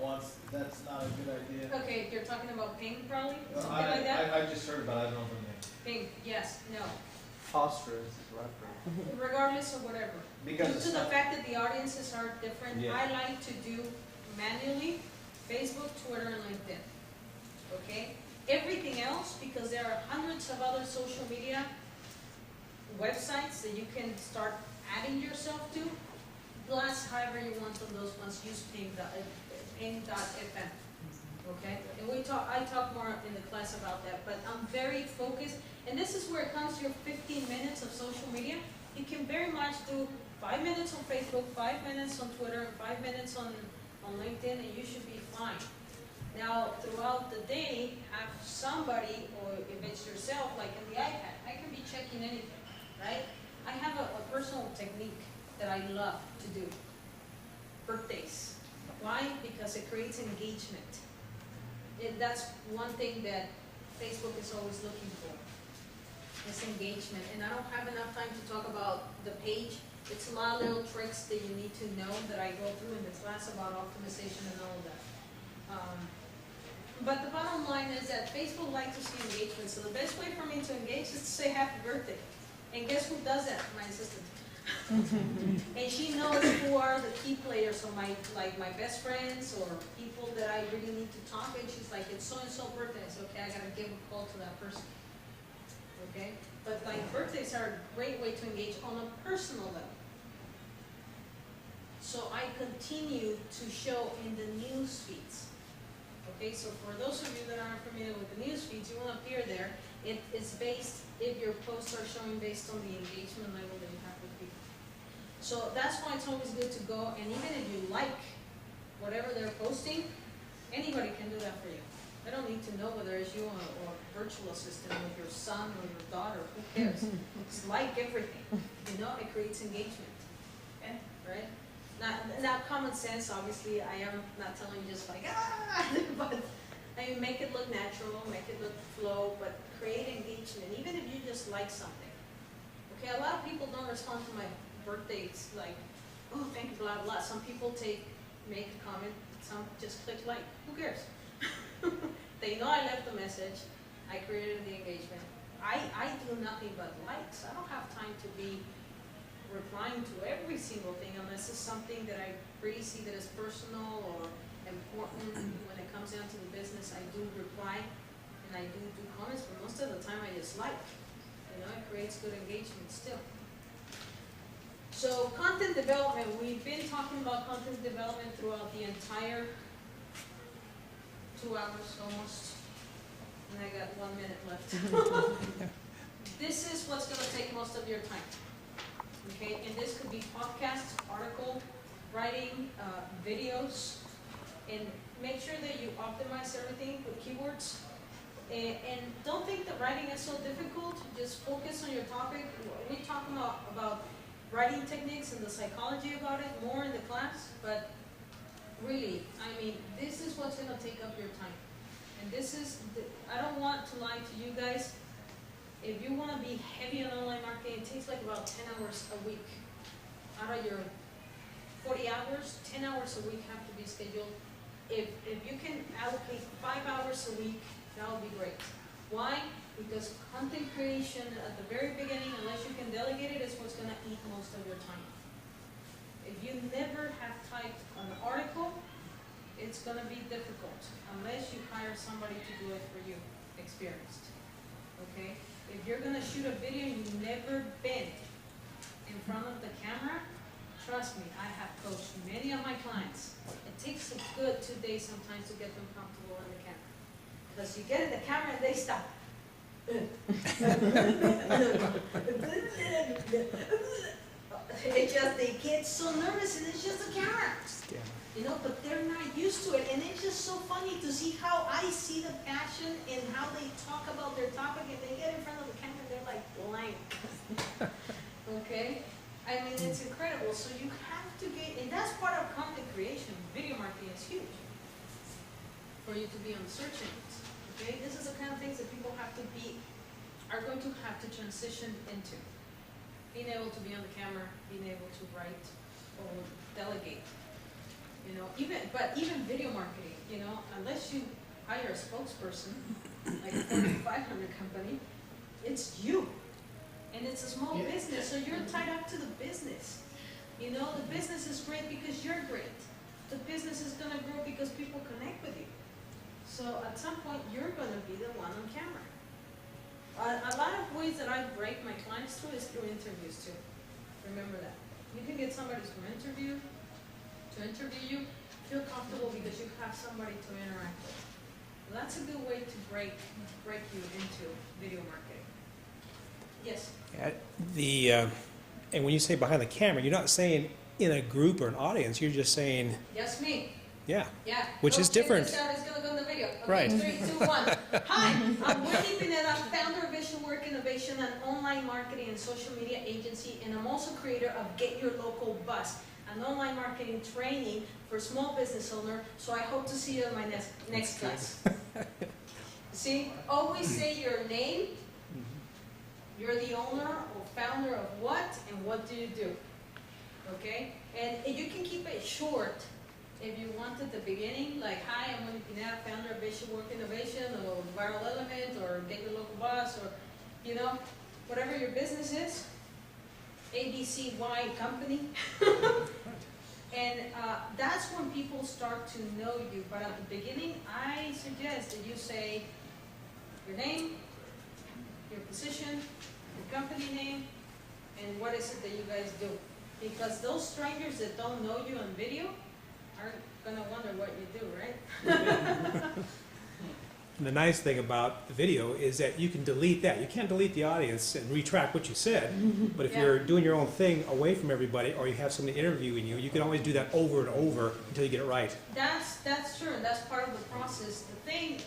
once, that's not a good idea. Okay, you're talking about ping probably, No, something like that? I just heard about it, I don't know from you. Ping, yes, no, Phosphorus is rapper. regardless of whatever. Because Due it's to the not- fact that the audiences are different, Yeah. I like to do manually Facebook, Twitter, and LinkedIn. Okay? Everything else, because there are hundreds of other social media websites that you can start adding yourself to, blast however you want on those ones, use ping.fm. Okay? And I talk more in the class about that, but I'm very focused, and this is where it comes to your 15 minutes of social media. You can very much do 5 minutes on Facebook, 5 minutes on Twitter, and 5 minutes on LinkedIn, and you should be fine. Now, throughout the day, have somebody, or if it's yourself, like in the iPad, I can be checking anything, right? I have a personal technique that I love to do. Birthdays. Why? Because it creates engagement. That's one thing that Facebook is always looking for. It's engagement. And I don't have enough time to talk about the page. It's a lot of little tricks that you need to know that I go through in the class about optimization and all of that. But the bottom line is that Facebook likes to see engagement. So the best way for me to engage is to say happy birthday. And guess who does that? My assistant. And she knows who are the key players, so my best friends or people that I really need to talk to. And she's like, it's so-and-so birthday. It's okay, I gotta give a call to that person. Okay? But like birthdays are a great way to engage on a personal level. So I continue to show in the news feeds. Okay, so for those of you that aren't familiar with the news feeds, you will appear there. It is based, if your posts are showing based on the engagement level that you have with people. So that's why it's always good to go, and even if you like whatever they're posting, anybody can do that for you. I don't need to know whether it's you or a virtual assistant with your son or your daughter, who cares? It's like everything, you know, it creates engagement, okay, right? Now common sense, obviously, I am not telling you just like, but I mean, make it look natural, make it look flow, but create engagement, even if you just like something. Okay, a lot of people don't respond to my birthdays like, oh, thank you, blah, blah. Some people make a comment, some just click like, who cares? They know I left a message, I created the engagement. I do nothing but likes. I don't have time to be replying to every single thing unless it's something that I really see that is personal or important. When it comes down to the business, I do reply and I do comments, but most of the time I just like. You know, it creates good engagement still. So content development, we've been talking about content development throughout the entire 2 hours almost, and I got 1 minute left. This is what's going to take most of your time. Okay, and this could be podcasts, article writing, videos, and make sure that you optimize everything with keywords. And don't think that writing is so difficult. Just focus on your topic. We talk about writing techniques and the psychology about it more in the class, but really, I mean, this is what's going to take up your time. And this is, I don't want to lie to you guys. If you want to be heavy on online marketing, it takes like about 10 hours a week. Out of your 40 hours, 10 hours a week have to be scheduled. If you can allocate 5 hours a week, that would be great. Why? Because content creation at the very beginning, unless you can delegate it, is what's going to eat most of your time. If you never have typed an article, it's going to be difficult unless you hire somebody to do it for you, experienced. Okay? If you're going to shoot a video and you've never been in front of the camera, trust me, I have coached many of my clients. It takes a good 2 days sometimes to get them comfortable in the camera. Because you get in the camera and they stop. It's just, they get so nervous and it's just a camera. You know, but they're not used to it, and it's just so funny to see how I see the passion and how they talk about their topic, and they get in front of the camera and they're like blank. Okay? I mean, it's incredible. So you have to get, and that's part of content creation. Video marketing is huge for you to be on the search engines. Okay? This is the kind of things that people are going to have to transition into. Being able to be on the camera, being able to write or delegate. You know, even video marketing, you know, unless you hire a spokesperson, like a Fortune 500 company, it's you. And it's a small business, so you're tied up to the business. You know, the business is great because you're great. The business is gonna grow because people connect with you. So at some point, you're gonna be the one on camera. A lot of ways that I break my clients through is through interviews too. Remember that. You can get somebody to interview you, feel comfortable because you have somebody to interact with. That's a good way to break you into video marketing. Yes? And when you say behind the camera, you're not saying in a group or an audience, you're just saying, Yes, me. yeah, Yeah. which is different. Check this out, it's gonna go in the video. Okay, Right. 3, 2, 1. Hi, I'm Wendy Pineda, founder of Vision Work Innovation, an online marketing and social media agency, and I'm also creator of Get Your Local Buzz, an online marketing training for small business owner. So I hope to see you in my next class. See, always say your name. You're the owner or founder of what, and what do you do? Okay, and you can keep it short. If you want at the beginning, like, hi, I'm Wendy Pineda, founder of Vision Work Innovation, or Viral Element, or Get Your Local Boss, or, you know, whatever your business is, ABCY company. And that's when people start to know you. But at the beginning, I suggest that you say your name, your position, your company name, and what is it that you guys do. Because those strangers that don't know you on video are gonna wonder what you do, right? The nice thing about the video is that you can delete that. You can't delete the audience and retract what you said, but if you're doing your own thing away from everybody, or you have somebody interviewing you, you can always do that over and over until you get it right. That's true, and that's part of the process. The thing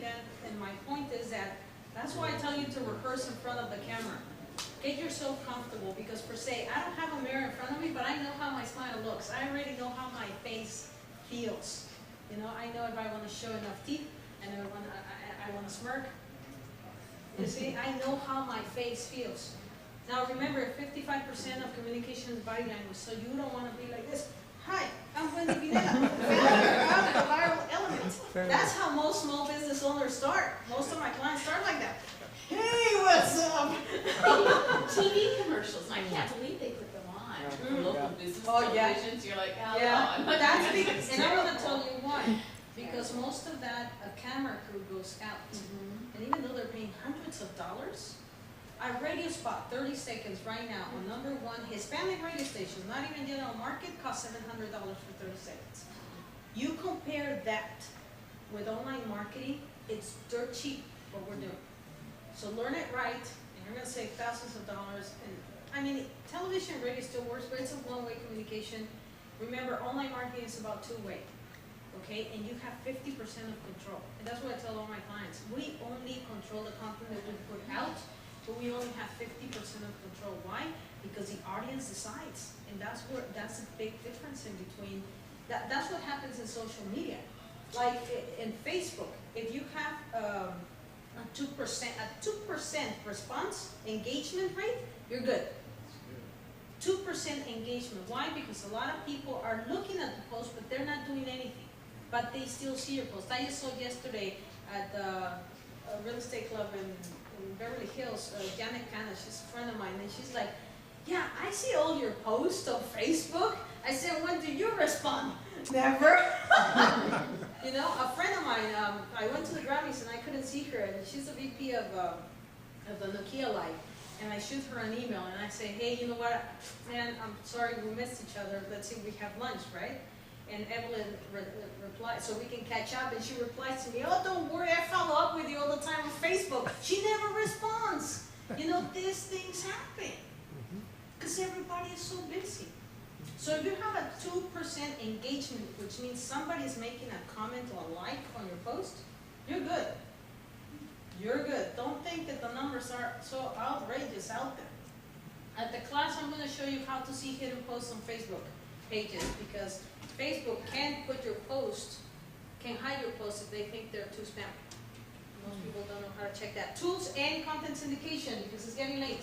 that, and my point is that, that's why I tell you to rehearse in front of the camera. Get yourself comfortable, because per se, I don't have a mirror in front of me, but I know how my smile looks. I already know how my face feels. You know, I know if I want to show enough teeth, and I want to smirk. You see, I know how my face feels. Now remember, 55% of communication is body language, so you don't want to be like this. Hi, I'm Wendy Pineda, founder of the Viral Element. That's how most small business owners start. Most of my clients start like that. Hey, what's up? TV commercials, I can't believe they put them on. Local business televisions, you're like, oh, Yeah, no, that's because, and I'm going to tell you why. Because most of that, a camera crew goes out. And even though they're paying hundreds of dollars, a radio spot, 30 seconds right now, on #1 Hispanic radio station, not even general market, costs $700 for 30 seconds. You compare that with online marketing, it's dirt cheap what we're doing. So learn it right, and you're going to save thousands of dollars. And I mean, television and radio still works, but it's a one-way communication. Remember, online marketing is about two-way. Okay, and you have 50% of control. And that's what I tell all my clients. We only control the content that we put out, but we only have 50% of control. Why? Because the audience decides. And that's a big difference in between. That's what happens in social media. Like in Facebook, if you have a 2% response engagement rate, you're good. 2% engagement. Why? Because a lot of people are looking at the post, but they're not doing anything. But they still see your post. I just saw yesterday at a real estate club in Beverly Hills, Janet Canna, she's a friend of mine, and she's like, yeah, I see all your posts on Facebook. I said, when do you respond? Never. You know, a friend of mine, I went to the Grammys and I couldn't see her, and she's the VP of the Nokia Live. And I shoot her an email and I say, hey, you know what, man, I'm sorry we missed each other. Let's see, we have lunch, right? And Evelyn replied, so we can catch up, and she replies to me, oh, don't worry, I follow up with you all the time on Facebook. She never responds. You know, these things happen because everybody is so busy. So if you have a 2% engagement, which means somebody is making a comment or a like on your post, you're good. You're good. Don't think that the numbers are so outrageous out there. At the class, I'm going to show you how to see hidden posts on Facebook pages, because Facebook can put your post, can hide your posts if they think they're too spam. Most people don't know how to check that. Tools and content syndication, because it's getting late.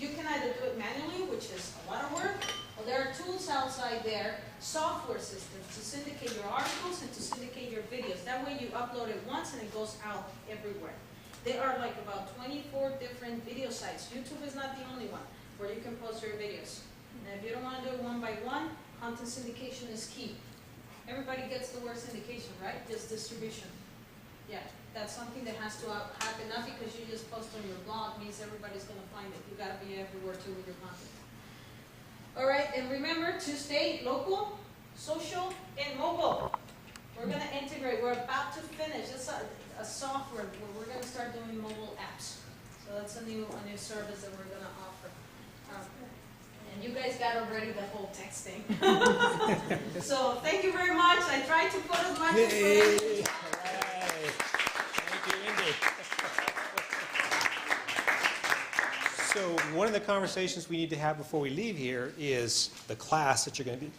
You can either do it manually, which is a lot of work, Well, there are tools outside there, software systems to syndicate your articles and to syndicate your videos. That way you upload it once and it goes out everywhere. There are like about 24 different video sites. YouTube is not the only one where you can post your videos. And if you don't want to do it one by one, content syndication is key. Everybody gets the word syndication, right? Just distribution. Yeah, that's something that has to happen, not because you just post on your blog means everybody's going to find it. You got to be everywhere too with your content. All right, and remember to stay local, social, and mobile. We're going to integrate. We're about to finish. It's a software where we're going to start doing mobile apps. So that's a new service that we're going to offer. And you guys got already the whole text thing. So thank you very much. I tried to put as much information. Thank you, Indy. So one of the conversations we need to have before we leave here is the class that you're going to be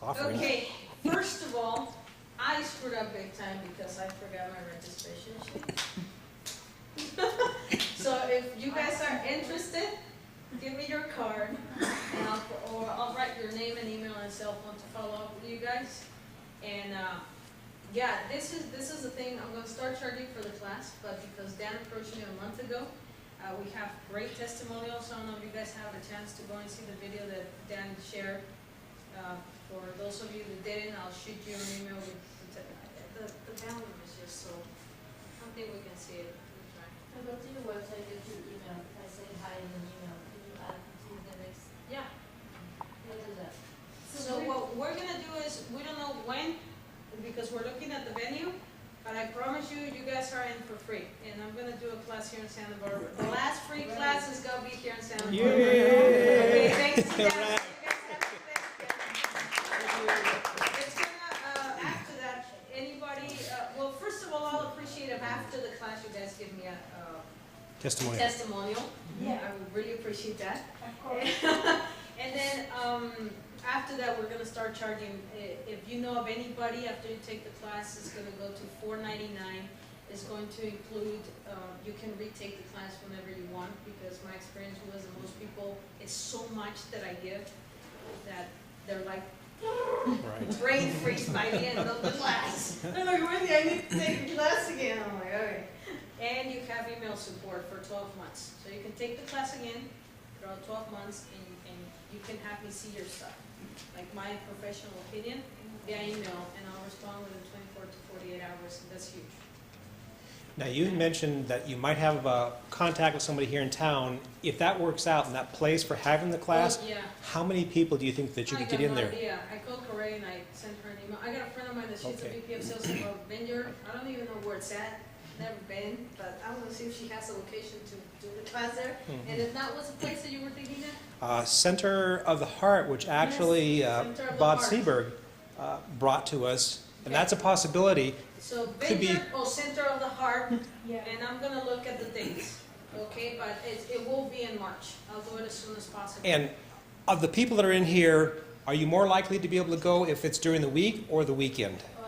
offering. Okay, first of all, I screwed up big time because I forgot my registration sheet. So if you guys are interested, give me your card, and I'll write your name and email and cell phone to follow up with you guys. And yeah, this is the thing. I'm going to start charging for the class, but because Dan approached me a month ago, we have great testimonials. I don't know if you guys have a chance to go and see the video that Dan shared. For those of you that didn't, I'll shoot you an email with the download is just so. I don't think we can see it. We'll try. I go to your website, get your email. I say hi in an email. Can you add to the next? Yeah. We'll do that. So what we're gonna do is, we don't know when, because we're looking at the venue, but I promise you, you guys are in for free. And I'm gonna do a class here in Santa Barbara. The last free class is gonna be here in Santa Barbara. Okay, thanks to that. It's gonna, after that, anybody, well, first of all, I'll appreciate if after the class you guys give me a testimonial. Yeah. I would really appreciate that. Of course. And then after that, we're going to start charging. If you know of anybody after you take the class, it's going to go to $4.99. It's going to include, you can retake the class whenever you want, because my experience was that most people, it's so much that I give that they're like, brain freeze by the end of the class. They're like, really, I need to take the class again. I'm like, okay. And you have email support for 12 months. So you can take the class again throughout 12 months, and you can have me see your stuff. Like my professional opinion via email, and I'll respond within 24 to 48 hours, and that's huge. Now, you mentioned that you might have contact with somebody here in town. If that works out and that plays for having the class, Yeah. how many people do you think that you could get in there? Yeah, I called Corey and I sent her an email. I got a friend of mine that she's Okay. a VP of sales for Vineyard. I don't even know where it's at. Never been, but I want to see if she has a location to do the class there. And if not, what's the place that you were thinking of? Center of the Heart, which actually Center of the Bob Heart. Seberg brought to us, and Okay. that's a possibility. So Could be- Vineyard or Center of the Heart, Yeah. and I'm gonna look at the dates, okay? But it will be in March. I'll do it as soon as possible. And of the people that are in here, are you more likely to be able to go if it's during the week or the weekend? Oh,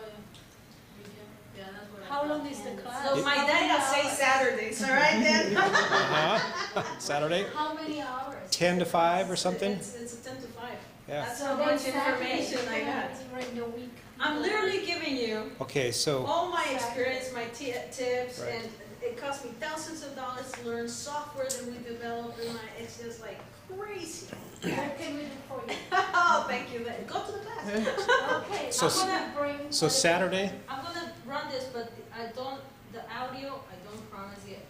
yeah, that's what I How thought. long is the class? So my data say Saturdays, all right then? Saturday? How many hours? 10 to 5 or something? It's a 10 to 5. Yeah. That's how much information I got. Right, no week. I'm literally giving you Okay, so all my experience, my tips, Right. and it cost me thousands of dollars to learn software that we developed, and it's just like crazy. What can we do for you? Oh, thank you. Go to the class. Okay, So- I'm gonna bring. so Saturday? I'm gonna run this, but the audio, I don't promise yet.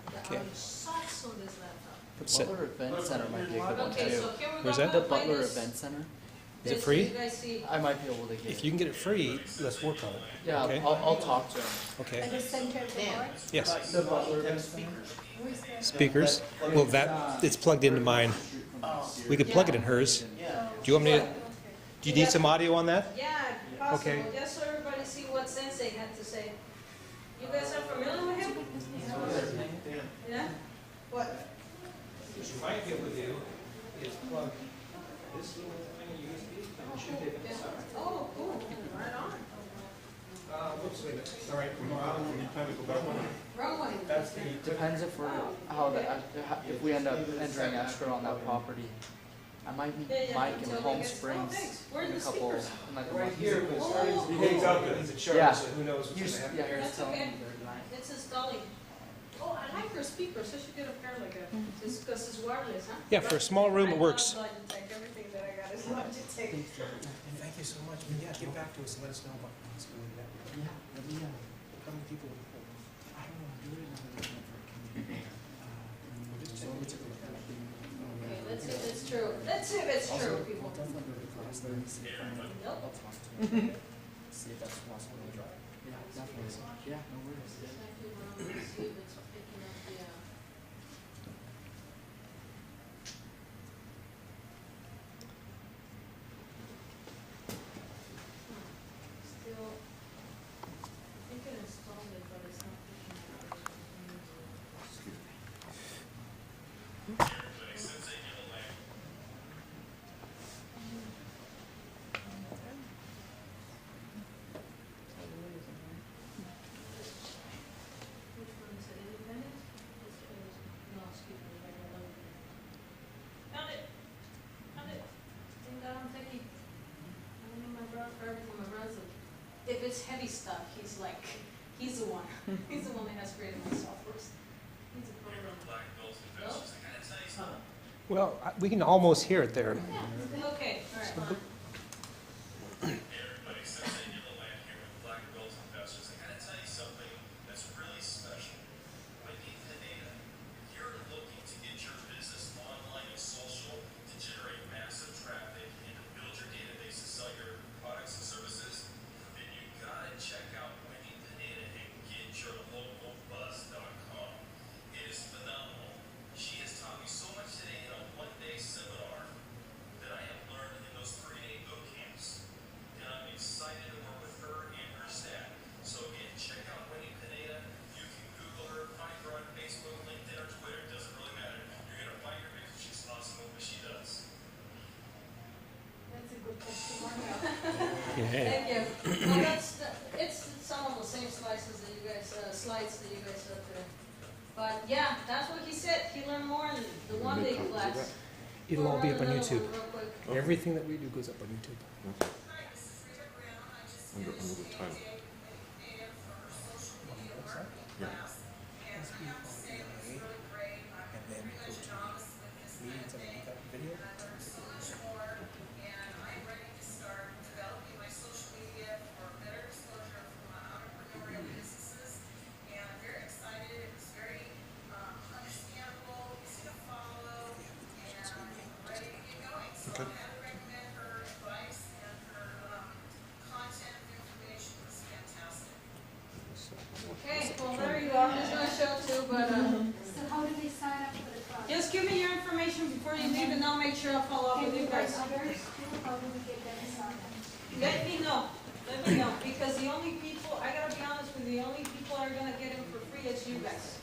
The Okay. audio sucks on this laptop. The Butler Event Center might be a good one Okay, too. so here we go. Where's I'm that? The gonna play Butler this. Event Center. Is it This, free? You guys see. I might be able to get If it. you can get it free, let's work on it. Yeah, Okay. I'll talk to him. Okay. At the center of the Dan. heart. Yes. The Butler Event Center. Where's that? Speakers? Well, it's plugged into mine. We could plug it in hers. Do you want me to, do you need some audio on that? Yeah, if possible, Okay. just so everybody see what Sensei had to say. You guys are familiar with him? Yeah? What? What you might be able to do is plug this little tiny USB, and it should take it. Oh, cool, right on. Whoops, wait a minute. All right, we're time to go back one. Wrong way. That's the, Depends if we're if we end up entering escrow on that property. I might meet Yeah, Mike until in they Palm get- Springs thanks. Where are in a the couple, speakers? in like a Right month. here, but Oh. He hangs out there, he's a charge, Yeah. so who knows what's You're, gonna happen yeah, there. you're That's telling okay. me they're not. It's installing. Oh, I like her speakers, I should get a pair like that. It's because it's wireless, huh? Yeah, for a small room, it works. I love Logitech, everything that I got is Logitech. And thank you so much. And yeah, get back to us and let us know about the possibility of that. Yeah, let me, How many people? I don't know, do it another one for a community. Just So check let me it. take a look at it. Okay, let's see if it's true. Let's see if it's Also, true, I'll people. definitely go to class there and see if I'm, Nope. I'll talk to him. See if that's possible. Yeah, definitely. Yeah, no worries. Just have to, see if it's picking up the, Still, I think it installed it, but it's not picking up. Which one is it, independent? No, excuse me, I don't know. Found it! Found it! Thank God I'm techie. I don't need my brother, my brother. If it's heavy stuff, he's like, he's the one. He's the one that has created my softwares. He's a programmer. Well, we can almost hear it there. Yeah, okay, all right, fine. Everybody, since they get the land here with Black Girls Investors, I gotta tell you something that's really special. Wendy Pineda, if you're looking to get your business online and social to generate massive traffic and to build your database to sell your products and services, then you gotta check out Wendy Pineda and getlocalbuzz.com. It is phenomenal. She has taught me so much today in a one-day seminar that I have learned in those 3-day boot camps. And I'm excited to work with her and her staff. So again, check out Wendy Pineda. You can Google her, find her on Facebook, LinkedIn, or Twitter. It doesn't really matter. You're gonna find her because she's awesome at what she does. That's a good testimonial. Yeah. Thank you. Well, it's some of the same slices that you guys, slides that you guys up there. But yeah, that's what he said. He learned more in the one day class. It'll all be up on We'll run YouTube. another one real quick. Everything that we do goes up on YouTube. Under the title. Yeah. And then go to meetings underneath that video. Okay. Okay, well, there you go. I'm just gonna show it too, but, So how do they sign up for the project? just give me your information before you leave and I'll make sure I'll follow up Can with you you guys guys. others too, how do we get them to sign up? Let me know, because the only people, I gotta be honest with you, the only people that are gonna get in for free is you guys.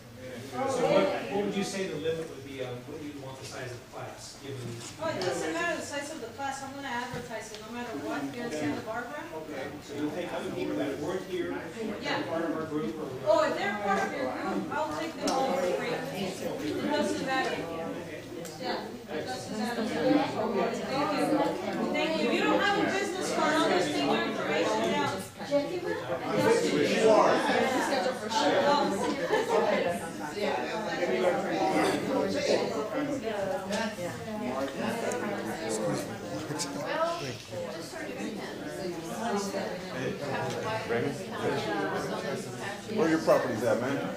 So what would you say the limit would be on what you want the size of the class, given? Oh, it doesn't matter the size of the class, I'm gonna advertise it no matter what, here in Santa Barbara. Okay, so you'll take other people that weren't here, Yeah. part of our group, or? Oh, if they're part of your group, I'll take them all for free. It doesn't matter. Yeah, it doesn't matter. Thank you. Thank you. If you don't have a business card, I'll just take your information down. Jackie, will? Raymond? Where are your properties at, man?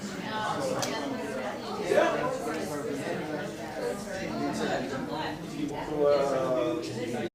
So,